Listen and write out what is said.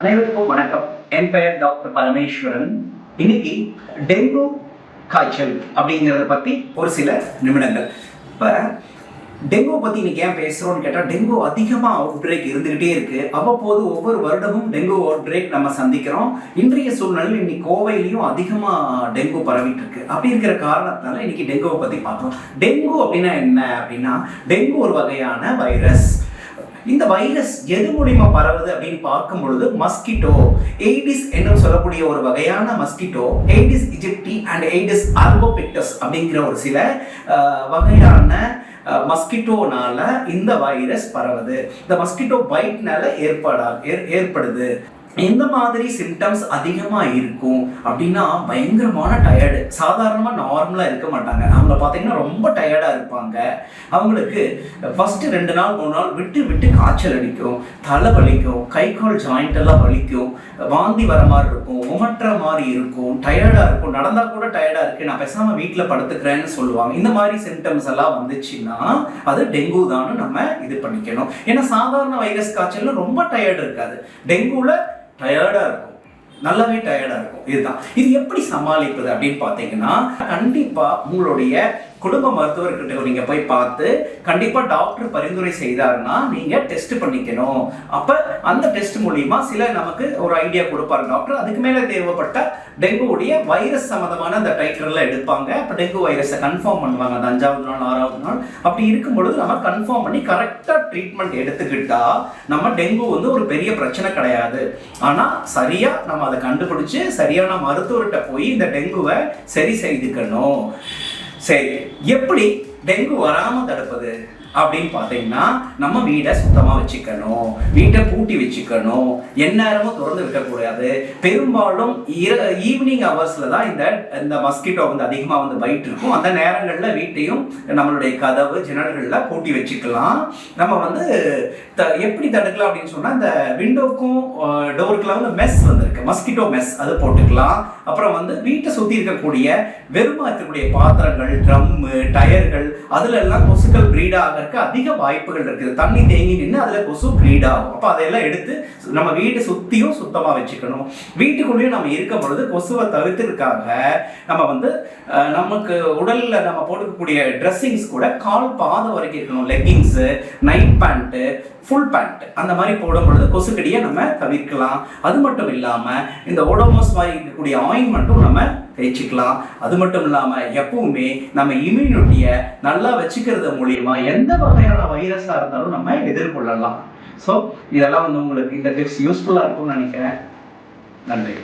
அனைவருக்கும் வணக்கம். என் பெயர் டாக்டர் பரமேஸ்வரன். இன்னைக்கு டெங்கு காய்ச்சல் அப்படிங்கிறத பத்தி ஒரு சில நிமிடங்கள். இப்போ டெங்கு பத்தி இன்னைக்கு ஏன் பேசுறோம்னு கேட்டால், டெங்கு அதிகமாக அவுட் பிரேக் இருந்துகிட்டே இருக்கு. அவ்வப்போது ஒவ்வொரு வருடமும் டெங்கு அவுட் பிரேக் நம்ம சந்திக்கிறோம். இன்றைய சூழ்நிலையில் இன்னைக்கு கோவையிலையும் அதிகமாக டெங்கு பரவிட்டு இருக்கு. அப்படி இருக்கிற காரணத்தினால இன்னைக்கு டெங்குவை பத்தி பார்க்கலாம். டெங்கு அப்படின்னா என்ன அப்படின்னா, டெங்கு ஒரு வகையான வைரஸ். இந்த வைரஸ் எது மூலியமா பரவுது அப்படின்னு பார்க்கும் பொழுது மஸ்கிட்டோ, எய்டிஸ் என்று சொல்லக்கூடிய ஒரு வகையான மஸ்கிட்டோ, எய்டிஸ் இஜிப்டி அண்ட் எய்டிஸ் ஆல்போபிக்டஸ் அப்படிங்கிற ஒரு சில வகையான மஸ்கிட்டோனால இந்த வைரஸ் பரவுது. இந்த மஸ்கிட்டோ பைட்னால ஏற்படுது. எந்த மாதிரி சிம்டம்ஸ் அதிகமாக இருக்கும் அப்படின்னா, பயங்கரமான டயர்டு. சாதாரணமாக நார்மலாக இருக்க மாட்டாங்க. அவங்க பார்த்தீங்கன்னா ரொம்ப டயர்டாக இருப்பாங்க. அவங்களுக்கு ஃபஸ்ட்டு 2 நாள் 3 நாள் விட்டு விட்டு காய்ச்சல் அடிக்கும், தலை வலிக்கும், கை கால் ஜாயிண்ட் எல்லாம் வலிக்கும், வாந்தி வர மாதிரி இருக்கும், உமட்டுற மாதிரி இருக்கும், டயர்டாக இருக்கும், நடந்தால் கூட டயர்டாக இருக்குது, நான் பேசாமல் வீட்டில் படுத்துக்கிறேன்னு சொல்லுவாங்க. இந்த மாதிரி சிம்டம்ஸ் எல்லாம் வந்துச்சுன்னா அது டெங்கு தான் நம்ம இது பண்ணிக்கணும். ஏன்னா சாதாரண வைரஸ் காய்ச்சல் ரொம்ப டயர்டு இருக்காது. டெங்குவில் டயர்டாக இருக்கும், நல்லாவே டயர்டாக இருக்கும். இதுதான். இது எப்படி சமாளிப்பது அப்படின்னு பார்த்தீங்கன்னா, கண்டிப்பாக உங்களுடைய குடும்ப மருத்துவர்கிட்ட நீங்கள் போய் பார்த்து கண்டிப்பாக டாக்டர் பரிந்துரை செய்தாருன்னா நீங்கள் டெஸ்ட் பண்ணிக்கணும். அப்போ அந்த டெஸ்ட் மூலிமா சில நமக்கு ஒரு ஐடியா கொடுப்பாரு டாக்டர். அதுக்கு மேலே தேவைப்பட்ட டெங்குடைய வைரஸ் சம்மந்தமான அந்த டைட்டர்லாம் எடுப்பாங்க. அப்போ டெங்கு வைரஸை கன்ஃபார்ம் பண்ணுவாங்க அந்த 5வது நாள் 6வது நாள். அப்படி இருக்கும் பொழுது நம்ம கன்ஃபார்ம் பண்ணி கரெக்டாக ட்ரீட்மெண்ட் எடுத்துக்கிட்டா நம்ம டெங்கு ஒரு பெரிய பிரச்சனை கிடையாது. ஆனால் சரியாக நம்ம அதை கண்டுபிடிச்சு சரியான மருத்துவர்கிட்ட போய் இந்த டெங்குவை சரி செய்துக்கணும். சரி, எப்படி டெங்கு வராமல் தடுப்பது அப்படின்னு பார்த்தீங்கன்னா, நம்ம வீடை சுத்தமாக வச்சுக்கணும், வீட்டை பூட்டி வச்சுக்கணும், எந்நேரமும் திறந்து வைக்கக்கூடாது. பெரும்பாலும் ஈவினிங் ஹவர்ஸில் தான் இந்த மஸ்கிட்டோ அதிகமாக பைட் இருக்கும். அந்த நேரங்களில் வீட்டையும் நம்மளுடைய கதவு ஜன்னல்களில் பூட்டி வச்சுக்கலாம். நம்ம எப்படி தடுக்கலாம் அப்படின்னு சொன்னால், இந்த விண்டோக்கும் டோருக்குலாம் மெஸ் வந்திருக்கு, மஸ்கிட்டோ மெஸ், அது போட்டுக்கலாம். அப்புறம் வீட்டை சுற்றி இருக்கக்கூடிய வெறுமா இருக்கக்கூடிய பாத்திரங்கள், ட்ரம்மு, டயர்கள், அதுல எல்லாம் கொசுக்கள் பிரீட் ஆகிறதுக்கு அதிக வாய்ப்புகள் இருக்குது. தண்ணி தேங்கி நின்று அதுல கொசு பிரீட் ஆகும். அப்போ அதையெல்லாம் எடுத்து நம்ம வீடு சுத்தியும் சுத்தமா வச்சுக்கணும். வீட்டுக்குள்ளேயும் நம்ம இருக்கும் பொழுது கொசுவை தவிர்த்துக்காக நம்ம நமக்கு உடல்ல நம்ம போட்டுக்கக்கூடிய ட்ரெஸ்ஸிங்ஸ் கூட கால் பாதம் வரைக்கும் இருக்கணும். Leggings, night pant, full pant, அந்த மாதிரி போடும் பொழுது கொசுக்கடியை நம்ம தவிர்க்கலாம். அது மட்டும் இல்லாம இந்த ஓடோமோஸ் மாதிரி இருக்கக்கூடிய ஆயின்மெண்ட்டும் நம்ம தேய்ச்சிக்கலாம். அது மட்டும் இல்லாமல் எப்பவுமே நம்ம இம்யூனிட்டியை நல்லா வச்சுக்கிறது மூலியமா எந்த வகையான வைரஸாக இருந்தாலும் நம்ம எதிர்கொள்ளலாம். ஸோ இதெல்லாம் உங்களுக்கு இந்த டிப்ஸ் யூஸ்ஃபுல்லாக இருக்கும்னு நினைக்கிறேன். நன்றி.